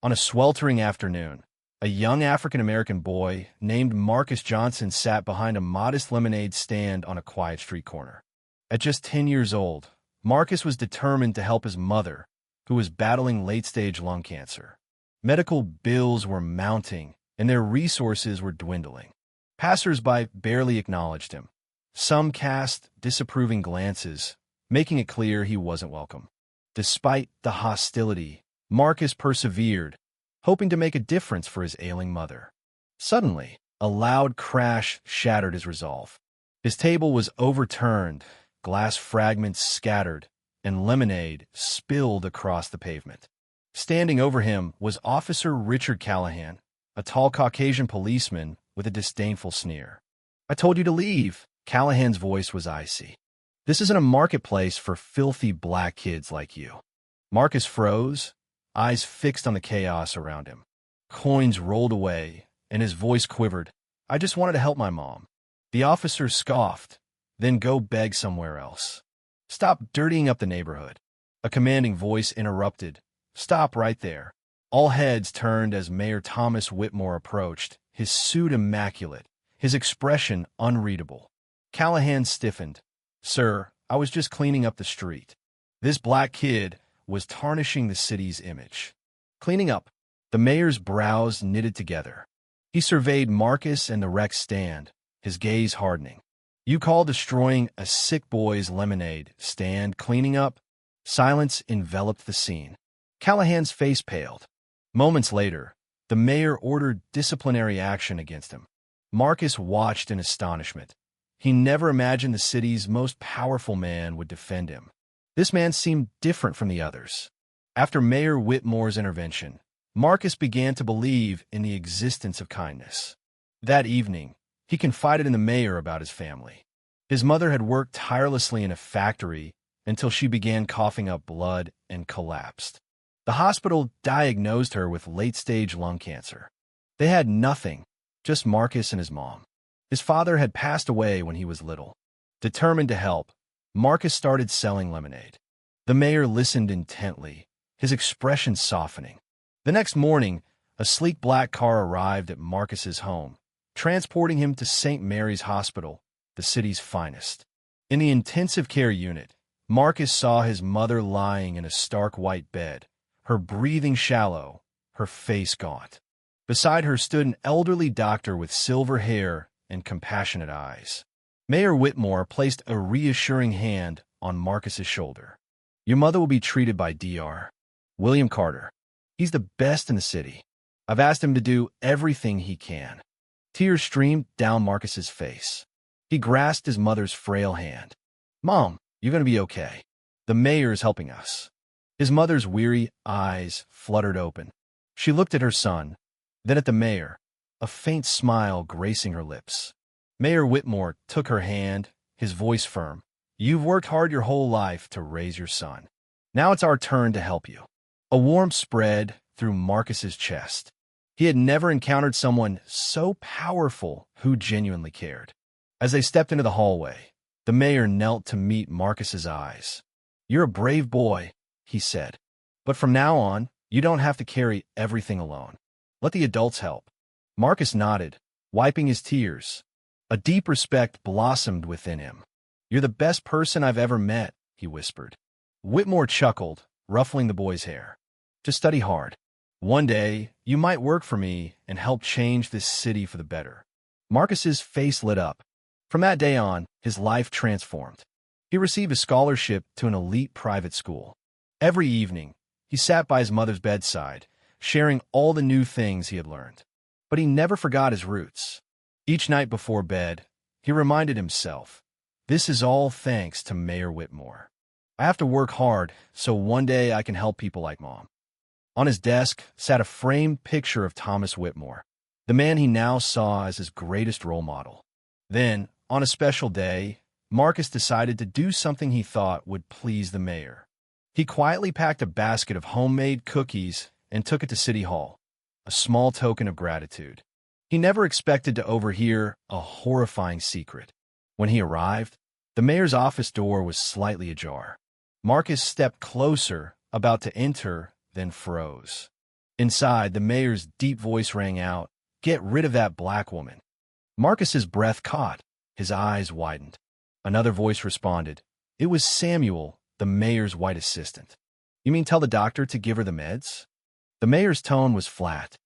On a sweltering afternoon, a young African-American boy named Marcus Johnson sat behind a modest lemonade stand on a quiet street corner. At just 10 years old, Marcus was determined to help his mother, who was battling late-stage lung cancer. Medical bills were mounting, and their resources were dwindling. Passers-by barely acknowledged him. Some cast disapproving glances, making it clear he wasn't welcome. Despite the hostility, Marcus persevered, hoping to make a difference for his ailing mother. Suddenly, a loud crash shattered his resolve. His table was overturned, glass fragments scattered, and lemonade spilled across the pavement. Standing over him was Officer Richard Callahan, a tall Caucasian policeman with a disdainful sneer. "I told you to leave." Callahan's voice was icy. "This isn't a marketplace for filthy black kids like you." Marcus froze, eyes fixed on the chaos around him. Coins rolled away, and his voice quivered. "I just wanted to help my mom." The officer scoffed. "Then go beg somewhere else. Stop dirtying up the neighborhood." A commanding voice interrupted. "Stop right there." All heads turned as Mayor Thomas Whitmore approached, his suit immaculate, his expression unreadable. Callahan stiffened. "Sir, I was just cleaning up the street." This black kid was tarnishing the city's image. Cleaning up. The mayor's brows knitted together. He surveyed Marcus and the wrecked stand, his gaze hardening. "You call destroying a sick boy's lemonade stand cleaning up?" Silence enveloped the scene. Callahan's face paled. Moments later, the mayor ordered disciplinary action against him. Marcus watched in astonishment. He never imagined the city's most powerful man would defend him. This man seemed different from the others. After Mayor Whitmore's intervention, Marcus began to believe in the existence of kindness. That evening, he confided in the mayor about his family. His mother had worked tirelessly in a factory until she began coughing up blood and collapsed. The hospital diagnosed her with late-stage lung cancer. They had nothing, just Marcus and his mom. His father had passed away when he was little. Determined to help, Marcus started selling lemonade. The mayor listened intently, his expression softening. The next morning, a sleek black car arrived at Marcus's home, transporting him to St. Mary's Hospital, the city's finest. In the intensive care unit, Marcus saw his mother lying in a stark white bed, her breathing shallow, her face gaunt. Beside her stood an elderly doctor with silver hair and compassionate eyes. Mayor Whitmore placed a reassuring hand on Marcus's shoulder. "Your mother will be treated by Dr. William Carter. He's the best in the city. I've asked him to do everything he can." Tears streamed down Marcus's face. He grasped his mother's frail hand. "Mom, you're going to be okay. The mayor's helping us." His mother's weary eyes fluttered open. She looked at her son, then at the mayor, a faint smile gracing her lips. Mayor Whitmore took her hand, his voice firm. "You've worked hard your whole life to raise your son. Now it's our turn to help you." A warmth spread through Marcus's chest. He had never encountered someone so powerful who genuinely cared. As they stepped into the hallway, the mayor knelt to meet Marcus's eyes. "You're a brave boy," he said. "But from now on, you don't have to carry everything alone. Let the adults help." Marcus nodded, wiping his tears. A deep respect blossomed within him. "You're the best person I've ever met," he whispered. Whitmore chuckled, ruffling the boy's hair. "Just study hard. One day, you might work for me and help change this city for the better." Marcus's face lit up. From that day on, his life transformed. He received a scholarship to an elite private school. Every evening, he sat by his mother's bedside, sharing all the new things he had learned. But he never forgot his roots. Each night before bed, he reminded himself, "This is all thanks to Mayor Whitmore. I have to work hard so one day I can help people like Mom." On his desk sat a framed picture of Thomas Whitmore, the man he now saw as his greatest role model. Then, on a special day, Marcus decided to do something he thought would please the mayor. He quietly packed a basket of homemade cookies and took it to City Hall, a small token of gratitude. He never expected to overhear a horrifying secret. When he arrived, the mayor's office door was slightly ajar. Marcus stepped closer, about to enter, then froze. Inside, the mayor's deep voice rang out, "Get rid of that black woman." Marcus's breath caught. His eyes widened. Another voice responded. It was Samuel, the mayor's white assistant. "You mean tell the doctor to give her the meds?" The mayor's tone was flat.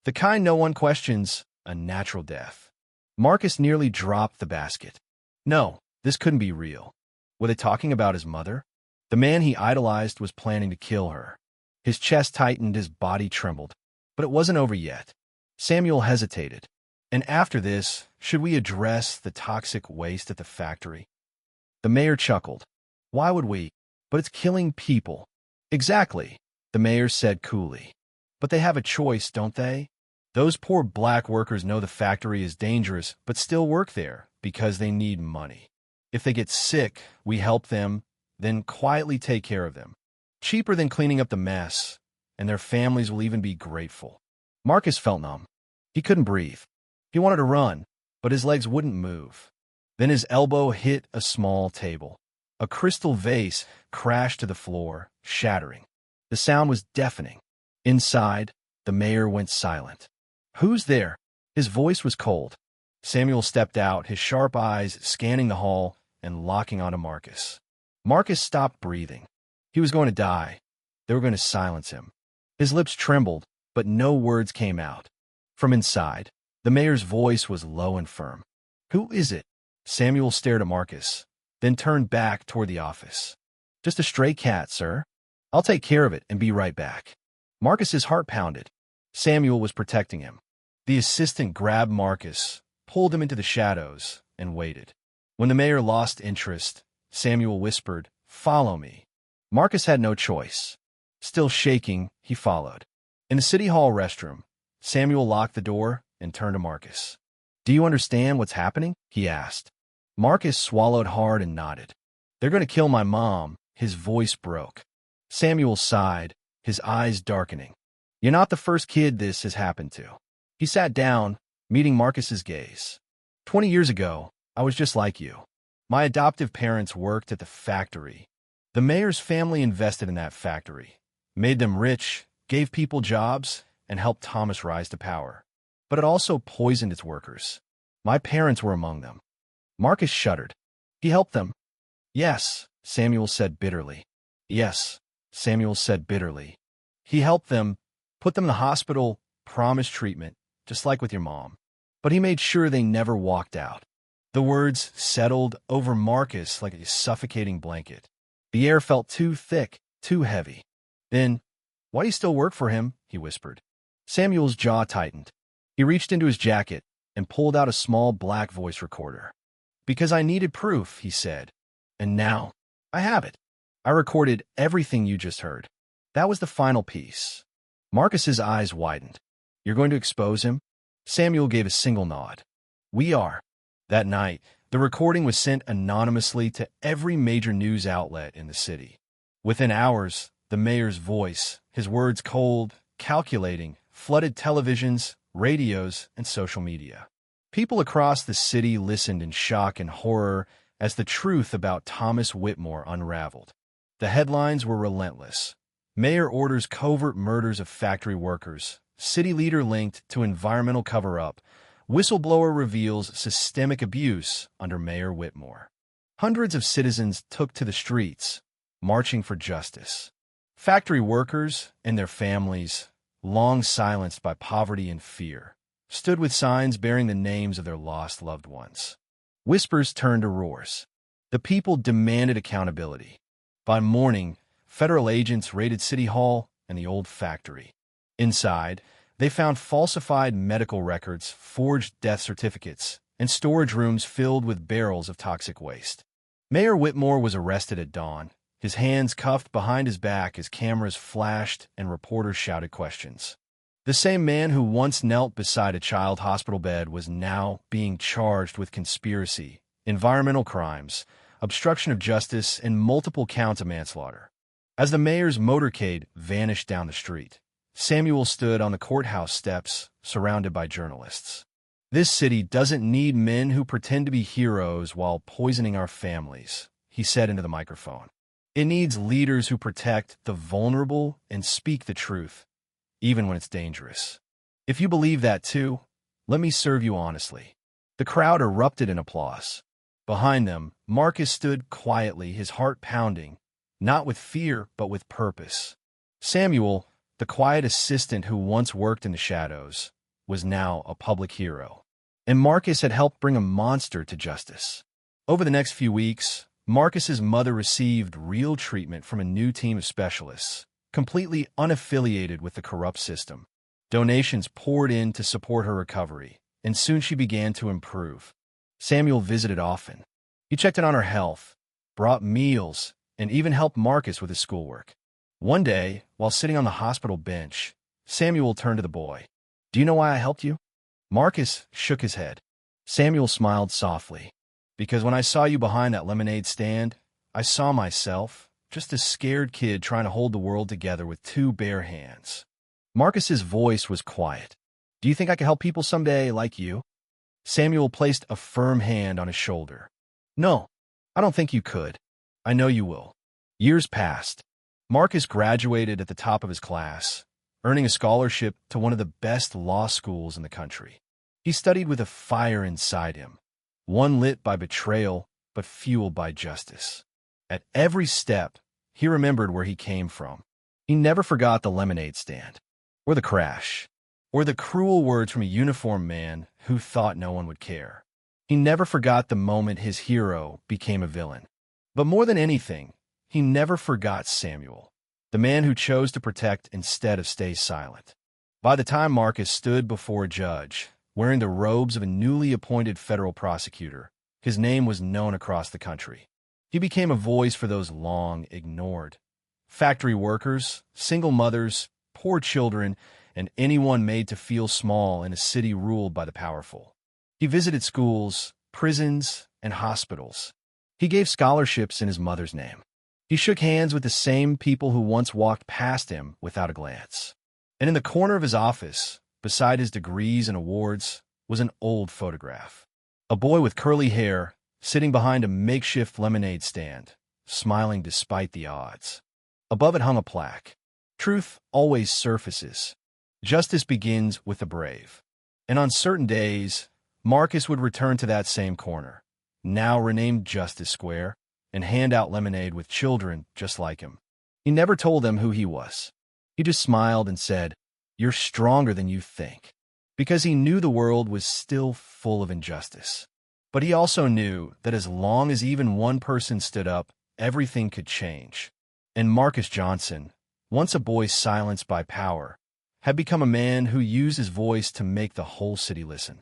"The kind no one questions, a natural death." Marcus nearly dropped the basket. No, this couldn't be real. Were they talking about his mother? The man he idolized was planning to kill her. His chest tightened, his body trembled. But it wasn't over yet. Samuel hesitated. "And after this, should we address the toxic waste at the factory?" The mayor chuckled. "Why would we? But it's killing people." "Exactly," the mayor said coolly. "But they have a choice, don't they? Those poor black workers know the factory is dangerous, but still work there because they need money. If they get sick, we help them, then quietly take care of them. Cheaper than cleaning up the mess, and their families will even be grateful." Marcus felt numb. He couldn't breathe. He wanted to run, but his legs wouldn't move. Then his elbow hit a small table. A crystal vase crashed to the floor, shattering. The sound was deafening. Inside, the mayor went silent. "Who's there?" His voice was cold. Samuel stepped out, his sharp eyes scanning the hall and locking onto Marcus. Marcus stopped breathing. He was going to die. They were going to silence him. His lips trembled, but no words came out. From inside, the mayor's voice was low and firm. "Who is it?" Samuel stared at Marcus, then turned back toward the office. "Just a stray cat, sir. I'll take care of it and be right back." Marcus's heart pounded. Samuel was protecting him. The assistant grabbed Marcus, pulled him into the shadows, and waited. When the mayor lost interest, Samuel whispered, "Follow me." Marcus had no choice. Still shaking, he followed. In the city hall restroom, Samuel locked the door and turned to Marcus. "Do you understand what's happening?" he asked. Marcus swallowed hard and nodded. "They're going to kill my mom." His voice broke. Samuel sighed, his eyes darkening. "You're not the first kid this has happened to." He sat down, meeting Marcus's gaze. 20 years ago, I was just like you. My adoptive parents worked at the factory. The mayor's family invested in that factory, made them rich, gave people jobs, and helped Thomas rise to power. But it also poisoned its workers. My parents were among them." Marcus shuddered. "He helped them?" "Yes," Samuel said bitterly. "Yes," Samuel said bitterly. "He helped them, put them in the hospital, promised treatment, just like with your mom. But he made sure they never walked out." The words settled over Marcus like a suffocating blanket. The air felt too thick, too heavy. "Then, why do you still work for him?" he whispered. Samuel's jaw tightened. He reached into his jacket and pulled out a small black voice recorder. "Because I needed proof," he said. "And now, I have it. I recorded everything you just heard. That was the final piece." Marcus's eyes widened. "You're going to expose him?" Samuel gave a single nod. "We are." That night, the recording was sent anonymously to every major news outlet in the city. Within hours, the mayor's voice, his words cold, calculating, flooded televisions, radios, and social media. People across the city listened in shock and horror as the truth about Thomas Whitmore unraveled. The headlines were relentless. Mayor orders covert murders of factory workers. City leader linked to environmental cover-up. Whistleblower reveals systemic abuse under Mayor Whitmore. Hundreds of citizens took to the streets, marching for justice. Factory workers and their families, long silenced by poverty and fear, stood with signs bearing the names of their lost loved ones. Whispers turned to roars. The people demanded accountability. By morning, federal agents raided City Hall and the old factory. Inside, they found falsified medical records, forged death certificates, and storage rooms filled with barrels of toxic waste. Mayor Whitmore was arrested at dawn, his hands cuffed behind his back as cameras flashed and reporters shouted questions. The same man who once knelt beside a child hospital bed was now being charged with conspiracy, environmental crimes, obstruction of justice, and multiple counts of manslaughter. As the mayor's motorcade vanished down the street, Samuel stood on the courthouse steps, surrounded by journalists. "This city doesn't need men who pretend to be heroes while poisoning our families," he said into the microphone. "It needs leaders who protect the vulnerable and speak the truth." even when it's dangerous. If you believe that too, let me serve you honestly. The crowd erupted in applause. Behind them, Marcus stood quietly, his heart pounding, not with fear, but with purpose. Samuel, the quiet assistant who once worked in the shadows, was now a public hero. And Marcus had helped bring a monster to justice. Over the next few weeks, Marcus's mother received real treatment from a new team of specialists, completely unaffiliated with the corrupt system. Donations poured in to support her recovery, and soon she began to improve. Samuel visited often. He checked in on her health, brought meals, and even helped Marcus with his schoolwork. One day, while sitting on the hospital bench, Samuel turned to the boy. "Do you know why I helped you?" Marcus shook his head. Samuel smiled softly. "Because when I saw you behind that lemonade stand, I saw myself, just a scared kid trying to hold the world together with two bare hands." Marcus's voice was quiet. "Do you think I could help people someday like you?" Samuel placed a firm hand on his shoulder. "No, I don't think you could. I know you will." Years passed. Marcus graduated at the top of his class, earning a scholarship to one of the best law schools in the country. He studied with a fire inside him, one lit by betrayal but fueled by justice. At every step, he remembered where he came from. He never forgot the lemonade stand, or the crash, or the cruel words from a uniformed man who thought no one would care. He never forgot the moment his hero became a villain. But more than anything, he never forgot Samuel, the man who chose to protect instead of stay silent. By the time Marcus stood before a judge, wearing the robes of a newly appointed federal prosecutor, his name was known across the country. He became a voice for those long ignored. Factory workers, single mothers, poor children, and anyone made to feel small in a city ruled by the powerful. He visited schools, prisons, and hospitals. He gave scholarships in his mother's name. He shook hands with the same people who once walked past him without a glance. And in the corner of his office, beside his degrees and awards, was an old photograph. A boy with curly hair, sitting behind a makeshift lemonade stand, smiling despite the odds. Above it hung a plaque. "Truth always surfaces. Justice begins with the brave." And on certain days, Marcus would return to that same corner, now renamed Justice Square, and hand out lemonade with children just like him. He never told them who he was. He just smiled and said, "You're stronger than you think," because he knew the world was still full of injustice. But he also knew that as long as even one person stood up, everything could change. And Marcus Johnson, once a boy silenced by power, had become a man who used his voice to make the whole city listen.